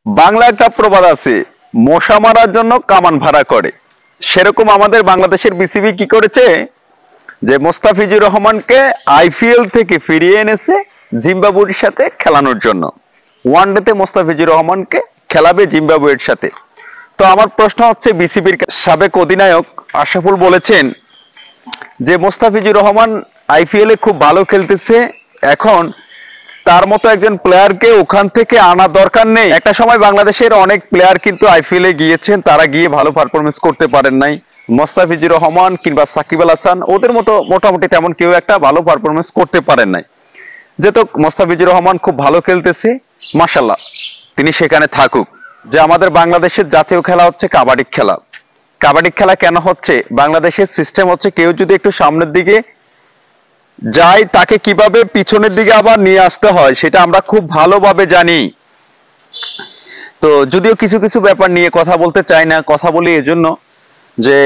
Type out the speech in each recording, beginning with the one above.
বাংলা একটা প্রবাদ আছে, মশা মারার জন্য কামান ভাড়া করে। সেরকম আমাদের বাংলাদেশের বিসিবি কি করেছে, যে মোস্তাফিজুর রহমানকে আইপিএল থেকে ফিরিয়ে এনেছে জিম্বাবুয়ের সাথে খেলানোর জন্য। ওয়ানডেতে মোস্তাফিজুর রহমানকে খেলাবে জিম্বাবুয়ের সাথে। তো আমার প্রশ্ন হচ্ছে, বিসিবির সাবেক অধিনায়ক আশরাফুল বলেছেন যে মোস্তাফিজুর রহমান আইপিএল এ খুব ভালো খেলতেছে, এখন তার মতো একজন প্লেয়ারকে ওখান থেকে আনা দরকার নেই। একটা সময় বাংলাদেশের অনেক প্লেয়ার কিন্তু আইপিএল এ গিয়েছেন, তারা গিয়ে ভালো পারফরমেন্স করতে পারেন নাই। মোস্তাফিজুর রহমান কিংবা সাকিব আল হাসান ওদের মতো মোটামুটি তেমন কেউ একটা ভালো পারফরমেন্স করতে পারেন নাই। যেহেতু মোস্তাফিজুর রহমান খুব ভালো খেলতেছে, মাশাল্লাহ তিনি সেখানে থাকুক। যে আমাদের বাংলাদেশের জাতীয় খেলা হচ্ছে কাবাডি খেলা। কাবাডি খেলা কেন হচ্ছে, বাংলাদেশের সিস্টেম হচ্ছে কেউ যদি একটু সামনের দিকে যায় তাকে কিভাবে পিছনের দিকে আবার নিয়ে আসতে হয় সেটা আমরা খুব ভালোভাবে জানি। তো যদিও কিছু কিছু ব্যাপার নিয়ে কথা বলতে চাই না, কথা বলি এজন্য যে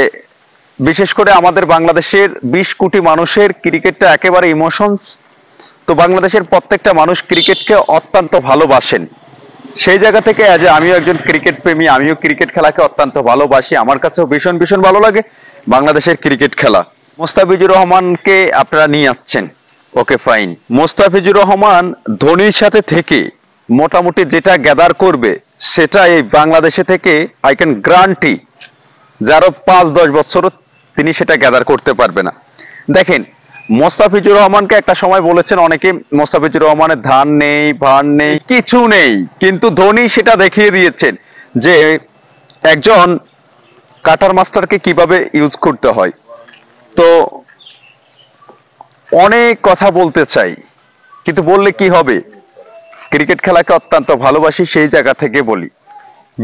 বিশেষ করে আমাদের বাংলাদেশের 20 কোটি মানুষের ক্রিকেটটা একেবারে ইমোশনস। তো বাংলাদেশের প্রত্যেকটা মানুষ ক্রিকেটকে অত্যন্ত ভালোবাসেন। সেই জায়গা থেকে আজ আমিও একজন ক্রিকেট প্রেমী, আমিও ক্রিকেট খেলাকে অত্যন্ত ভালোবাসি। আমার কাছেও ভীষণ ভীষণ ভালো লাগে বাংলাদেশের ক্রিকেট খেলা। মোস্তাফিজুর রহমানকে আপনারা নিয়ে আসছেন, ওকে ফাইন। মোস্তাফিজুর রহমান ধোনির সাথে থেকে মোটামুটি যেটা গ্যাদার করবে সেটা এই বাংলাদেশে থেকে আই ক্যান গ্যারান্টি যারও 5-10 বছর তিনি সেটা গ্যাদার করতে পারবে না। দেখেন, মোস্তাফিজুর রহমানকে একটা সময় বলেছেন অনেকে, মোস্তাফিজুর রহমানের ধান নেই, ভান নেই, কিছু নেই, কিন্তু ধোনি সেটা দেখিয়ে দিয়েছেন যে একজন কাটার মাস্টারকে কিভাবে ইউজ করতে হয়। তো অনেক কথা বলতে চাই, কিন্তু বললে কি হবে, ক্রিকেট খেলাকে অত্যন্ত ভালোবাসি সেই জায়গা থেকে বলি।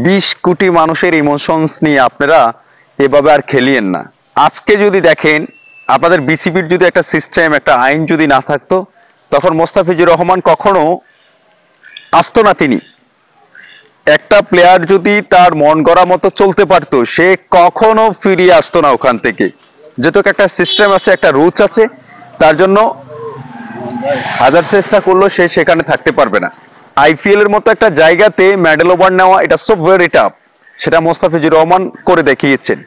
20 কোটি মানুষের ইমোশনস নিয়ে আপনারা এভাবে আর খেলিয়েন না। আজকে যদি দেখেন, আপনাদের বিসিবির যদি একটা সিস্টেম, একটা আইন যদি না থাকতো, তখন মোস্তাফিজুর রহমান কখনো আসতো না। তিনি একটা প্লেয়ার যদি তার মন গড়া মতো চলতে পারতো, সে কখনো ফিরিয়ে আসতো না ওখান থেকে। যেহেতু একটা সিস্টেম আছে, একটা রুলস আছে, তার জন্য হাজার চেষ্টা করলেও সে সেখানে থাকতে পারবে না। আইপিএল এর মতো একটা জায়গাতে মেডেল ওভার নেওয়া, এটা সো ভেরি টাফ, সেটা মোস্তাফিজুর রহমান করে দেখিয়েছেন।